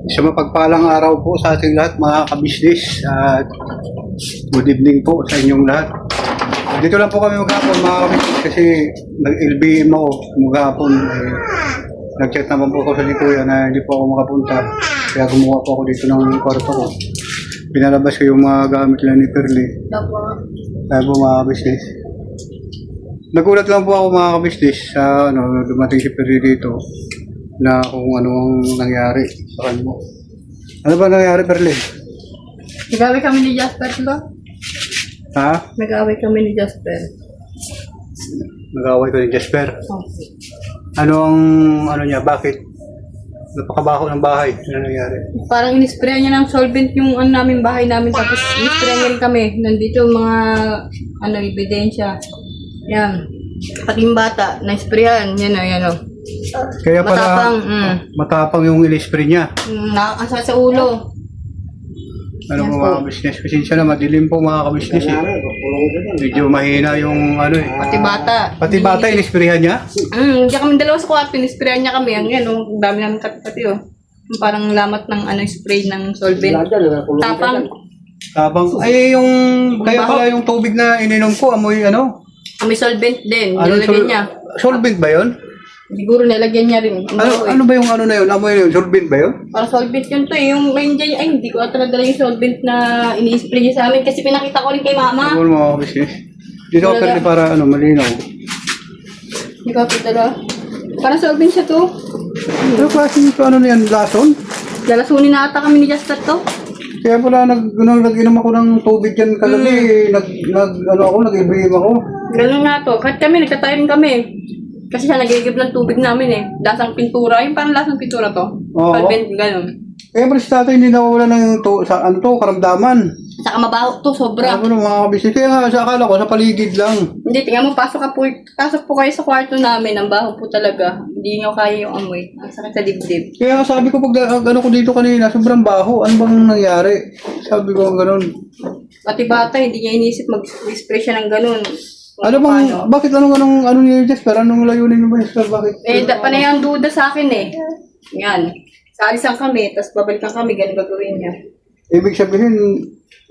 Sa mapagpalang araw po sa ating lahat mga kabisnes at good evening po sa inyong lahat. Dito lang po kami maghapon mga kabisnes kasi nag-LBM ako maghapon. Nag-chat naman po ako sa ni Kuya na hindi po ako makapunta. Kaya gumawa po ako dito ng kwarto ko. Pinalabas ko yung mga gamit lang ni Perly. Kaya po mga kabisnes. Nagulat lang po ako mga kabisnes sa dumating si Perly dito na kung ano ang nangyari sa kanmo. Ano ba nangyari, Perly? Nag-away kami ni Jasper, ba? Ha? Nag-away kami ni Jasper. Nag-away ko ni Jasper. Okay. Ano niya? Bakit? Napakabaho ng bahay. Ano nangyari? Parang in-spray niya ng solvent yung namin bahay namin. Tapos in-spray niya rin kami. Nandito yung mga ebidensya. Yan. Pati yung bata, na-sprayan. Yan o. Kaya pala Matapang. matapang yung ilispray niya. Nakakasa sa ulo. Ano Yes, po mga kabisnes? Pasensya na, madilim po mga kabisnes. Medyo mahina yung Pati bata. Pati bata, inisprayan niya? Diyan kami dalawa sa kwarto. In-sprayan niya kami. Ang dami namin kati-kati Yung parang lamat ng spray ng solvent. Tapang. Habang, yung, kaya pala yung tubig na ininom ko, amoy May solvent din. Nilagyan niya. Solvent ba yun? Siguro nilagyan niya rin. Ano ba yung na yun? Amoy yun? Solvent ba yun? Para solvent yun to yung nandiyan ay hindi ko ata nadala yung solvent na ini-spray niya sa amin kasi pinakita ko rin kay mama. Ano mga kabisnes? Dito ako pwede para malinaw. Hindi ko ata dala. Para solvent siya to. Ano klase nito? Ano na yan? Lason? Lalasunin na ata kami ni Jasper to. Kaya pala nag-inom ako ng tubig dyan kagabi. Nag-ibigim ako. Ganun nga to. Kahit kami, nagtatayo rin kami. Kasi siya nagigib ng tubig namin Lasang pintura. Yung parang lasang pintura to. Oo. Solvent, ganun. Kaya pala si tatay hindi nawawala ng karamdaman. Saka mabaho to, sobra. Ano mga kabisnes? Kaya nga, sa akala ko, sa paligid lang. Hindi, tingnan mo, pasok po kayo sa kwarto namin. Ang baho po talaga. Hindi nyo kaya yung amoy. Ang sakit sa dibdib. Kaya nga sabi ko, pag ko dito kanina, sobrang baho. Ano bang nangyari? Sabi ko, ganun. Pati bata, hindi niya inisip mag-spray siya ng ganun. Bakit ano niya Jasper? Anong layunin mo Jasper? Bakit? Panay ang duda sa akin Yan. Saalisan kami, tapos babalikan kami, ganun gagawin niya. Ibig sabihin,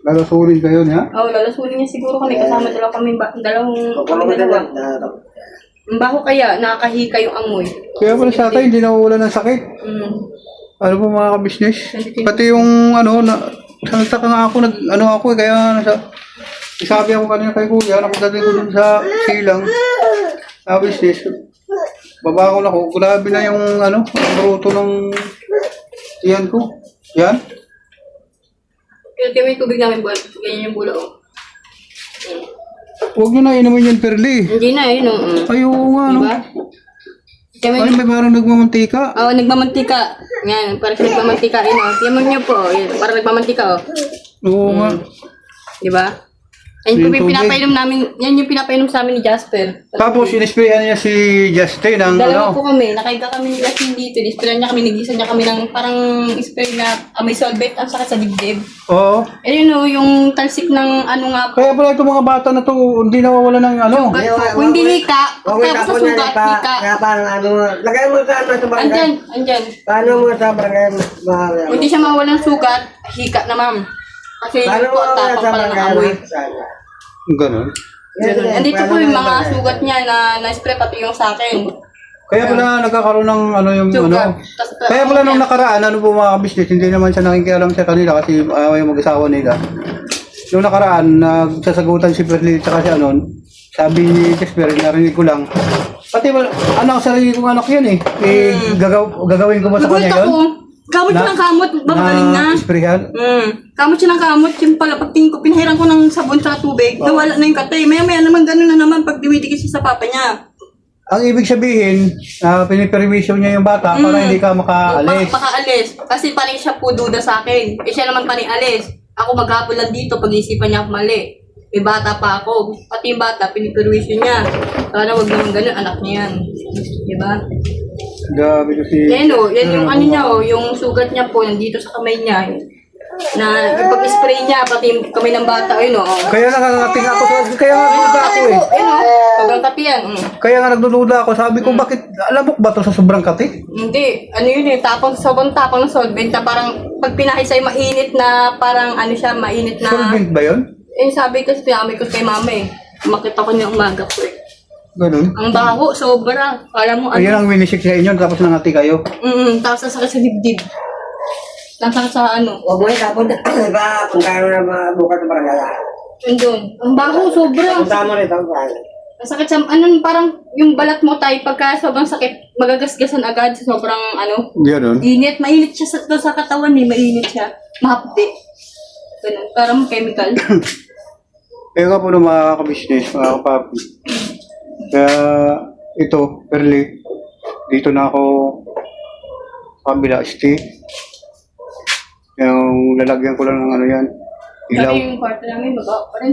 lalasunin kayo niya? Oo, lalasunin niya siguro kami, kasama dalawang dalawa. Ang baho kaya, nakakahika yung amoy. Kaya pala sa tatay, hindi nawawala ng sakit. Ano po mga kabisnes? Pati yung nagtaka nga ako, kaya sabi ako kanina kay Kuya, nakadating ko dun sa silang, business. Babakol ako, grabe na yung bruto ng iyan ko. Yan? Kaya may tubig namin, ganyan yung bulo. Huwag nyo na inumin yung Perly. Hindi na Ayaw nga, Diba? Ay, may parang nagmamantika. Oo, nagmamantika. Yan, parang nagmamantika. Tiyaman niyo po. Yan, parang nagmamantika Oo nga. Diba? Yan yung pinapainom namin, yan yung pinapainom sa amin ni Jasper. Tapos, inisprayan niya si Justin ng Dalawa po kami, nakaiga kami ni Justin dito. Inisprayan niya kami, nagisa niya kami ng parang spray na may solvent ang sakit sa dibdib. Oo. Yung talsik ng nga po. Kaya pala itong mga bata na to, hindi nawawala ng Kung hindi nika, tapos sa sugat, nika. Kaya parang lagay mo sa barangay. Andyan. Paano mo sa barangay? Kung hindi siya mawala ng sugat, hika na ma'am. Kasi Paano yun po mo ang tapang sa pala ng barangay? amoy. Ganon. Andito po yung mga sugat niya na spray pati yung sa akin. Kaya pala nagkakaroon ng Sugat. Kaya pala nung nakaraan, po mga business, hindi naman siya nakikialam sa kanila kasi yung mag-asawa nila. Nung nakaraan, nagsasagutan si Perly at si sabi ni Jasper, narinig ko lang. Pati sarili kong anak yun gagawin ko ba sa kanya yun? Kamot siya ng kamot, babagaling na. Sprayhan? Kamot siya ng kamot, yung pala pagtingin ko, pinahiran ko ng sabon sa tubig, nawala na yung katay. Maya naman gano'n na naman pag dumidikit siya sa papa niya. Ang ibig sabihin, pinipermission niya yung bata para hindi ka makaalis. Makaalis. Kasi panay siya po duda sa akin. Siya naman panay alis. Ako maghapon lang dito, pag-iisipan niya ako mali. May bata pa ako. Pati yung bata, pinipermission niya. Sana wag naman gano'n, anak niya yan. Diba? Grabe kasi. Yan yung niya yung sugat niya po, nandito sa kamay niya. Na ipag-spray niya, pati yung kamay ng bata, ayun o. Kaya nakakati nga ako sa... Kaya nga nagdududa ako eh. Ayun o, sobrang kati yan. Kaya nga nagdududa ako. Sabi ko, bakit alamok ba to sa sobrang kati? Hindi, ano yun eh, sobrang tapang ng solvent na parang pag pinahid sa'yo mainit na parang ano siya, mainit na... Solvent ba yun? Eh sabi kasi pinamay ko kay mama eh. Makita ko niya umaga ko eh. Ganun. Ang baho, sobra. Alam mo, Ayun ang winisik sa inyo, tapos nangati kayo. tapos nasakit sa dibdib. Nasakit sa ano. Huwag mo itapon. Diba, kung kaya mo na bukas ng barangay. Yun doon. Ang baho, sobra. Punta mo rito. Masakit sa, ano, parang yung balat mo tayo, pagka sobrang sakit, magagasgasan agad sa sobrang, ano, Ganun. init. Mainit siya sa katawan eh, mainit siya. Mahapdi. Ganun, parang chemical. Kaya nga po ng mga ka-business, mga kapapi. Kaya ito, early, dito na ako sa kabila, stay. Yung lalagyan ko lang ng ano yan, ilaw. Sabi yung kwarto namin, mabaho pa rin.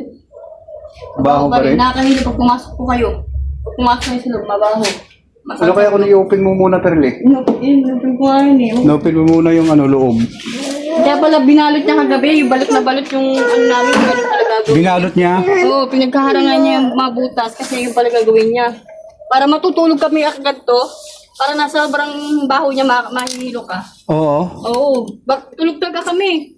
Baho pa rin. Nakakahilig pag pumasok po kayo. Pag pumasok kayo sa loob, mabaho. Ano kaya kung i-open mo muna, Perle? Inupin ko nga yun eh. No-open mo muna yung ano, loob. Kaya pala binalot niya kagabi, yung balot na balot yung ano namin, ganun pala gagawin. Binalot niya. Oo, pinagkaharangan niya yung mga butas kasi yung pala gagawin niya. Para matutulog kami agad to, para nasa sobrang baho niya mahihilo ka. Oo. Oo, tulog talaga kami.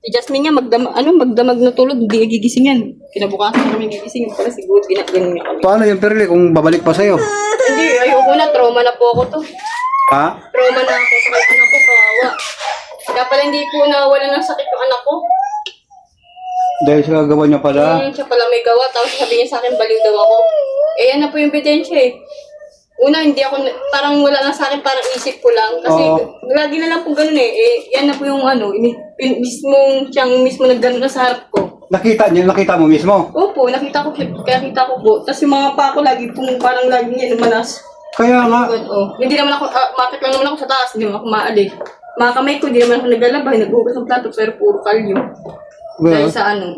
Si Jasmine nga magdamag na tulog, hindi gigising yan. Kinabukasan kami gigising, yung pala siguro ginaganon niya kami. Paano yung Perle kung babalik pa sa'yo? Hindi, ayoko na, trauma na po ako to. Ha? Trauma na ako sa anak ko, kawawa. Kaya pala hindi po nawala ng sakit yung anak ko. Dahil sa gagawa niya pala. Siya pala may gawa, tapos sabi niya sa akin, baliw daw ako. Eh, yan na po yung ebidensya eh. Una, hindi ako, parang wala na sa akin, parang isip ko lang. Kasi lagi na lang po ganun eh. Yan na po yung ano, mismo nagganon na sa harap ko. Nakita mo mismo? Opo, nakita ko po. Tapos yung mga pa ko lagi pong parang lagi niya lumanas. Kaya nga. Hindi naman ako, makit lang naman ako sa taas, hindi naman ako maalis. Mga kamay ko, hindi naman ako naglalabay, naghugas ng plato, pero puro kalyo. Dahil sa ano,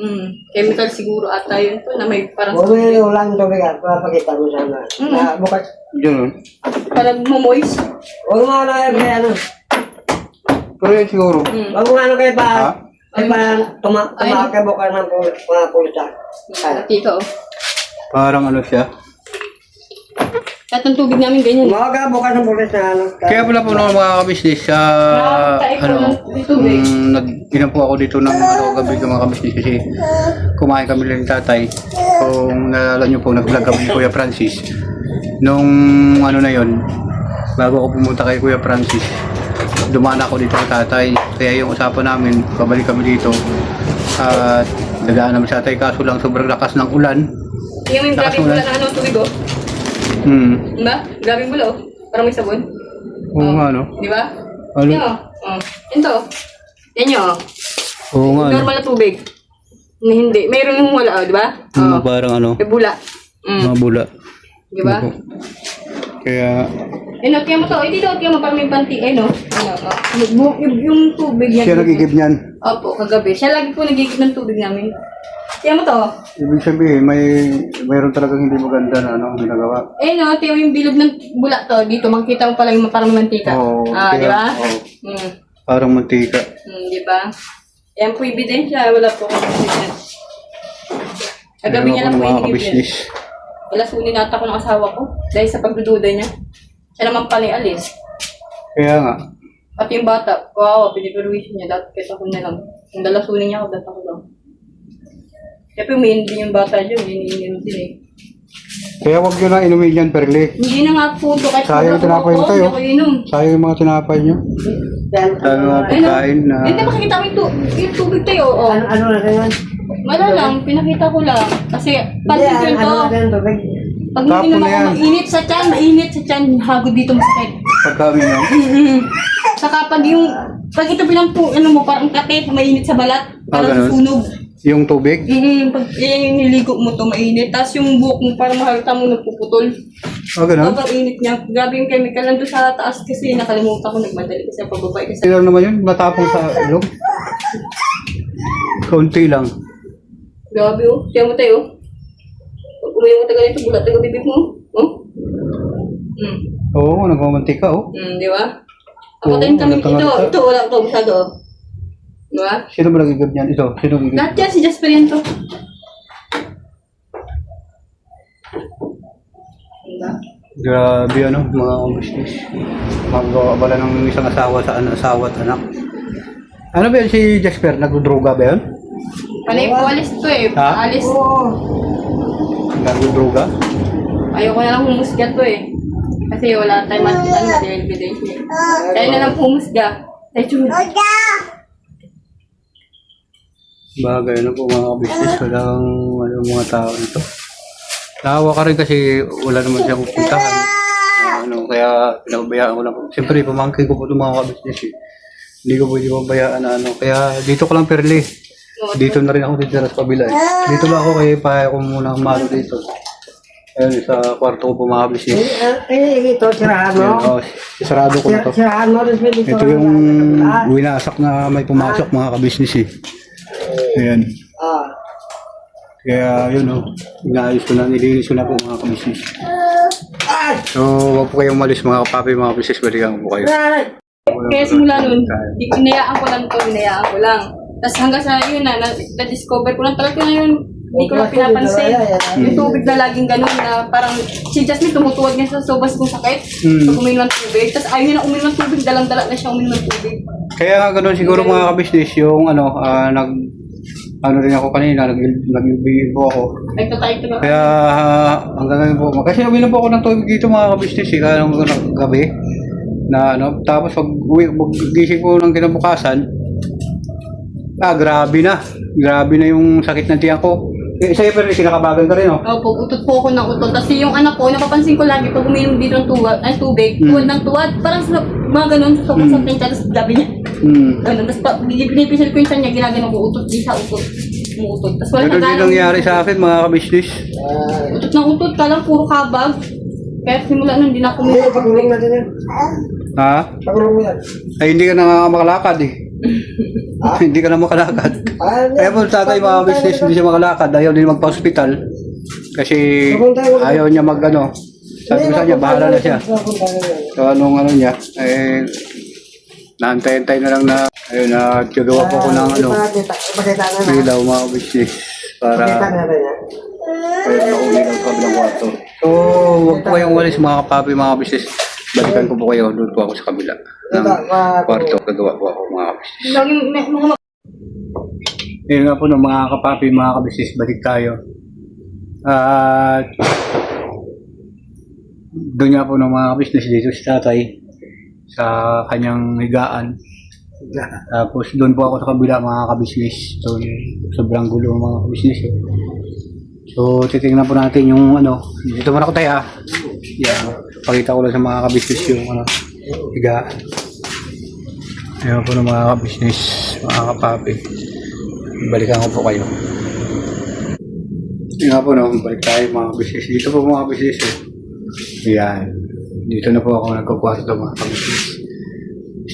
chemical siguro ata yun po, na may parang Huwag mo yung ulang tubig at papakita mo sana. Na bukas. Ganun. parang moist. Huwag mo ano kaya ano. Pero yun siguro. Huwag mo ano kaya pa. Ha? Ay pa tumakay bukas ng mga pulsa. Tito, oh. Parang ano siya. Kahit ang tubig namin ganyan. Tumawag ka bukas ng pulsa na ano. Kaya pala po ng mga kabisnes sa nag-inom po ako dito ng gabi ng mga kabisnes kasi kumain kami lang ni tatay. Kung nalala nyo po, nag-vlog kami ni Kuya Francis. Nung ano na yon, bago ako pumunta kay Kuya Francis, dumaan ako dito kay tatay. Kaya yung usapan namin, pabalik kami dito. At nagaan naman sa tatay, kaso lang sobrang lakas ng ulan. Yung may grabing bula na ano, tubig, oh. Diba? Grabing bula, oh. Parang may sabon. Oo nga, no? Di ba? Ano? Yan, oh. Yan to. Yan yun, oh. Oo nga, no? Normal na tubig. Hindi. Mayroon yung wala, oh, di ba? Parang ano, May bula. mga bula. Di ba? Kaya, Ano, tiyan mo to. Hindi daw, tiyan mo parang may panty. Ay, no? Yung tubig yan. siya nagigib niyan. Opo, kagabi. Siya lagi po nagigib ng tubig namin. Tiyan mo to. Ibig sabihin, mayroon talagang hindi maganda na ano, ginagawa. Eh, no, tiyan mo yung bilog ng bula to. Dito, makikita mo pala yung parang mantika. Oo, Di ba? oo. Parang mantika. Di ba? Yan po ebidensya. Wala po akong ebidensya. Kagabi niya lang po mga inigib yan. kabisnes. Lasunin nata ko ng asawa ko. Dahil sa pagdududa niya. Siya naman pala yung alis. Kaya nga, Pati yung bata, wow, piniperwisyon niya. Dati kesa ko na lang. Kung dalasunin niya ako, dati ako lang. Siyempre, umiinom din yung bata dyan. Iniinom din eh. kaya wag nyo na inumin yan, Perle. Hindi na nga po ito. Kahit Sayang wala tinapay po nyo ako, tayo. hindi ako inom. Sayang yung mga tinapay nyo. Sayang yung mga pagkain na... Hindi makikita mo yung tubig tayo. Oh. Ano na yan? Wala lang, pinakita ko lang. Kasi, pag Hindi, yun to, ano na yan tubig? pag Tapon uminom na ako, yan. mainit sa tiyan, hagod dito masakit. Pagkami nyo. Saka pag ito pinampu, ano mo, parang kate, mainit sa balat, parang ganun. sunog. Yung tubig. Pag yung niligo mo to, mainit. Tapos yung buhok mo, parang mahalata mo, nagpuputol. Ganun. Sobrang init niya. Grabe yung chemical nandun sa taas kasi nakalimutan ko, nagmadali kasi ang pababay kasi. Kailan naman yun, matapong sa ilong. Kaunti lang. Grabe oh, tiyan mo tayo. Pag umayo mo taga nito, bulat taga bibig mo. Oh? Oo, nagmamantika, oh. Di ba? Oo, Patayin kami wala ito. tanga- Ito, wala ito, masyado. Diba? Sino ba nagigib niyan? Ito, sino nagigib? Lahat yan, si Jasper yan to. Diba? Grabe ano, mga business. Mag-abala ng isang asawa sa asawa at anak. Ano ba yan si Jasper? Nagdroga ba yun? Panay po alis to eh. Ha? Alis. Nagdroga? Ayoko na lang humusga to eh. Kasi wala tayong evidence eh. Kaya na lang humusga. Bagay na po mga business. Walang mga tao nito. Tawa ka rin kasi wala naman siya pupuntahan. Kaya pinabayaan ko lang. Siyempre, pamangkin ko po itong mga business eh. Hindi ko pwede pabayaan na ano. Kaya dito ko lang perli. Dito na rin ako dito sa kabila eh. Dito lang ako kaya pahaya ko muna malo dito. Ayun, sa kwarto ko po mga business. Ito, sirahan mo. Ayun, isarado ko na to. Sirahan mo rin dito. Ito yung winasak na may pumasok mga kabisnes eh. Ayan. Kaya yun inaayos ko na, nilinis ko na po mga kabisnes. So, huwag po kayong malis mga kapapi, mga kabisnes, balikan ko po kayo. Kaya simula nun, hinayaan ko lang to, hinayaan ko lang. Tapos hanggang sa yun na-discover ko lang talaga na yun. Hindi ko lang pinapansin. Yung tubig na laging ganun na parang si Jasmine tumutuwag niya sa sobas kong sakit. Pag uminom ng tubig. Tapos ayaw niya na uminom ng tubig, dalang-dala na siya uminom ng tubig. Kaya nga ganun siguro mga kabisnes, yung ano rin ako kanina, nag-ibig po ako. Nagtatay ka. Kaya hanggang ngayon po, kasi uminom po ako ng tubig dito mga kabisnes eh, kaya nung gabi. Na tapos pag gising ko ng kinabukasan, grabe na. Grabe na yung sakit ng tiyan ko. Sa'yo pero kinakabagan ka rin, no? Opo, utot po ako ng utot. Kasi yung anak ko, napapansin ko lagi pag uminom dito ng tubig, tuwad ng tuwad, parang sa mga ganun, sa kanya, tapos gabi niya. Ganun, tapos pinipisil ko yung tiyan niya, ginagano ko, utot, di sa utot. Umuutot. Tapos wala Ganun din nangyari sa akin, mga kabisnes. Utot ng utot, kalang puro kabag. Kaya simula nun, hindi na ako uminom. Pagulong natin yan. Ha? Pagulong mo yan. Ay, hindi ka na makalakad eh. Hindi ka na makalakad. Kaya po tatay mga business, hindi siya makalakad. Ayaw din magpa-hospital. Kasi ayaw niya mag-ano. Sabi ko sa kanya, bahala na siya. So anong niya, naantay-antay na lang na, ayun, nagagawa po ko ng ilaw mga business. Para ayun, makuligaw sa kabilang kwarto. So, huwag po kayong walis mga kapapi, mga business. Balikan ko po kayo, doon po ako sa kabila ng kwarto. Gagawa po ako mga business. Laging mga Yun nga po ng mga kapapi, mga kabisnes, balik tayo. At doon nga po ng mga kabisnes dito si tatay sa kanyang higaan. Tapos doon po ako sa kabila mga kabisnes. Doon sobrang gulo ng mga kabisnes. So titingnan po natin yung dito muna ko tayo Yan, pakita ko lang sa mga kabisnes yung higaan. Yan po ng mga kabisnes, mga kapapi. Balikan ko po kayo. Yun nga po, balik tayo mga business. Dito po mga business Ayan. Dito na po ako nagkukwarto mga business.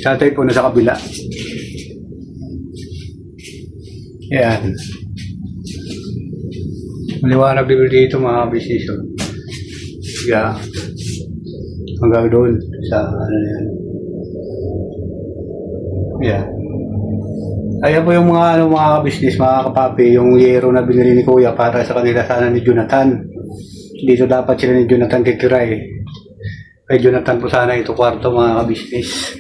Tatay po nasa kabila. Ayan. Maliwanag dito mga business. Ayan. Hanggang doon sa yan. Ayan. Ayan po yung mga business, mga kapapi, yung yero na binili ni Kuya para sa kanila sana ni Jonathan. Dito dapat sila ni Jonathan titira eh. Kay Jonathan po sana ito kwarto mga business.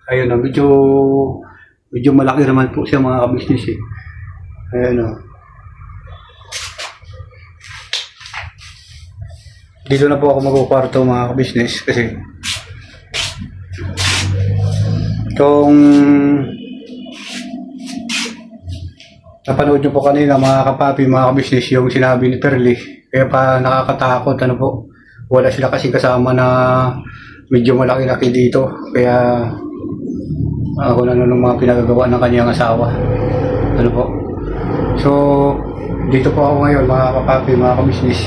Ayun medyo malaki naman po siya mga business eh. Ayun Dito na po ako magkukwarto mga business kasi itong napanood nyo po kanina mga kapapi, mga kabisnes, yung sinabi ni Perly. Kaya pa nakakatakot, wala sila kasi kasama na medyo malaki-laki dito. Kaya ako na nung mga pinagagawa ng kanyang asawa. So, dito po ako ngayon mga kapapi, mga kabisnes.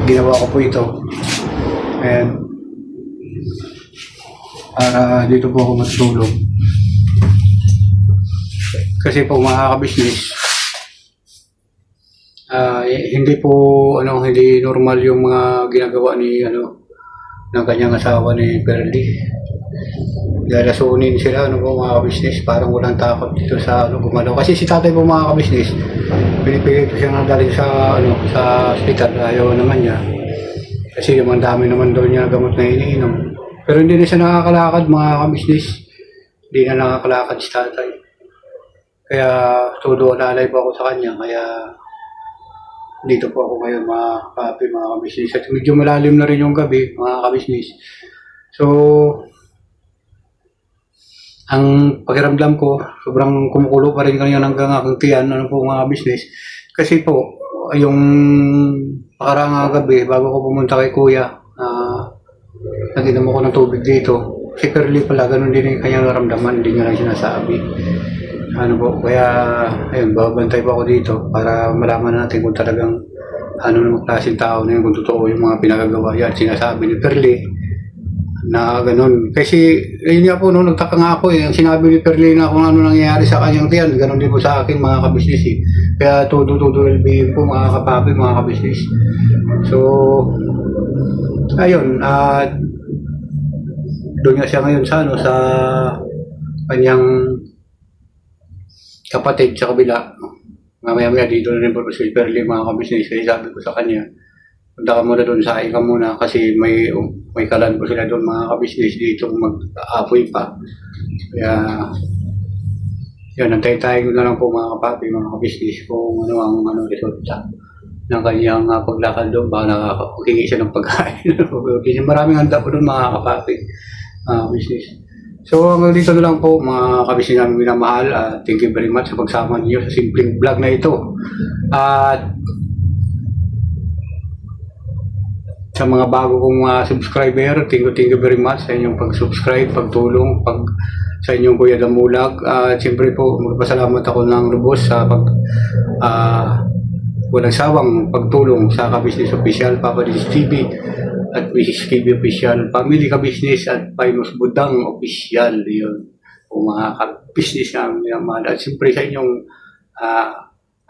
Ginawa ko po ito. And dito po ako matulog. Kasi po mga kabisnes, hindi po hindi normal yung mga ginagawa ng kanyang asawa ni Perly. Lalasunin sila, ano po mga kabisnes, parang walang takot dito sa ano, gumalaw. Kasi si tatay po mga kabisnes, pinipilit ko siya nga galing sa, ano, sa hospital, ayaw naman niya. Kasi naman dami naman daw niya gamot na iniinom. Pero hindi na siya nakakalakad mga kabisnes, hindi na nakakalakad si tatay. Kaya todo alalay po ako sa kanya, kaya dito po ako ngayon mga kapapi, mga kabisnes. At medyo malalim na rin yung gabi mga kabisnes. So, ang pakiramdam ko, sobrang kumukulo pa rin kanina hanggang aking tiyan, ano po mga business. Kasi po, yung nakaraang gabi, bago ko pumunta kay kuya, nag-inom ako ng tubig dito. Si Perly pala, ganun din yung kanyang naramdaman, hindi niya lang sinasabi. Ano po, kaya, ayun, babantay pa ako dito para malaman natin kung talagang ano naman klaseng tao na yun, kung totoo yung mga pinagagawa yan, sinasabi ni Perly na ganun. Kasi, yun nga po, no, nagtaka nga ako eh. Ang sinabi ni Perly na kung ano nangyayari sa kanyang tiyan, ganun din po sa akin, mga kabisnes eh. Kaya todo LBM po, mga kapapi, mga kabisnes. So, ayun, at doon nga siya ngayon sa, ano, sa kanyang kapatid sa kabila. Mamaya-maya dito na rin po si Perly, mga kabisnes. Kaya sabi ko sa kanya, punta ka muna doon, saing ka muna kasi may kalan po sila doon mga kabisnes dito mag-aapoy pa. Kaya yan, antay-tayo na lang po mga kapapi, mga kabisnes kung ano ang resulta ng kanyang paglakad doon. Baka nakakahingi siya ng pagkain. Maraming handa po doon mga kapapi, mga kabisnes. So hanggang dito na lang po mga kabisnes namin minamahal. Thank you very much sa pagsama niyo sa simpleng vlog na ito. At sa mga bago kong subscriber, thank you very much sa inyong pag-subscribe, pagtulong, sa inyong Kuya Damulag. Siyempre po, magpasalamat ako ng lubos sa walang sawang pagtulong sa Kabisnes Official, Papa Dins TV, at Mrs. KB Official, Family Kabisnes, at Famous Budang Official. Yun, o mga kabisnes namin minamahal. At siyempre sa inyong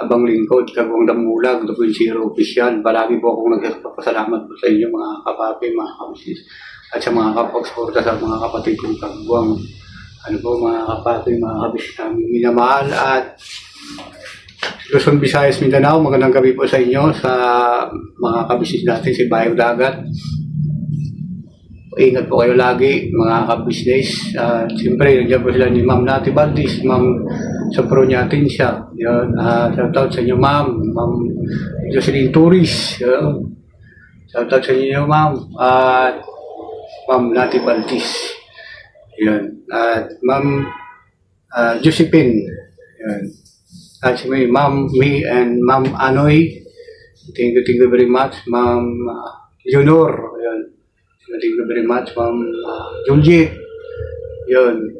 abang lingkod, Kagawang Damulag, 2.0 Official. Palagi po akong nagpapasalamat po sa inyo mga kapapi, mga kabisnes, at sa mga kapagsuporta sa mga kapatid kong Kagawang, ano po, mga kapapi, mga kabisnes namin minamahal. At Luzon, Visayas, Mindanao, magandang gabi po sa inyo, sa mga kabisnes natin si Bayang Dagat. Ingat po kayo lagi mga kabisnes. Siyempre, nandiyan po sila ni Ma'am Nati Valdez, Ma'am Sapro natin siya. Yun, shoutout sa inyo Ma'am Jocelyn Turis. Shoutout sa inyo Ma'am. At Ma'am Nati Valdez. Yun. At Ma'am Josephine. Yun. At si Ma'am Mi and Ma'am Anoy. Thank you very much. Ma'am Leonor. Yun. Thank you very much, Ma'am Juliet. Yun.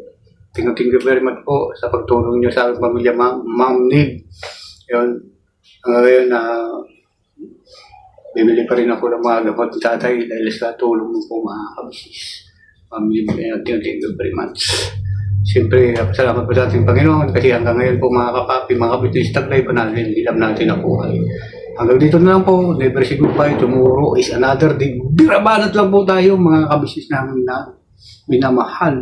Thank you very much po sa pagtulong niyo sa aking pamilya, Ma'am Nib. Yun. Ngayon, bibili pa rin ako ng mga gamot ni tatay dahil sa tulong mo po mga kabisnes. Ma'am Nib, thank you very much. Siyempre, salamat po sa ating Panginoon kasi hanggang ngayon po mga kapapi, mga kabisnes, taglay pa natin, hilam natin ang buhay. Hanggang dito na lang po. Never say goodbye. Tomorrow is another day. Birabanat lang po tayo mga kabisnes namin na minamahal.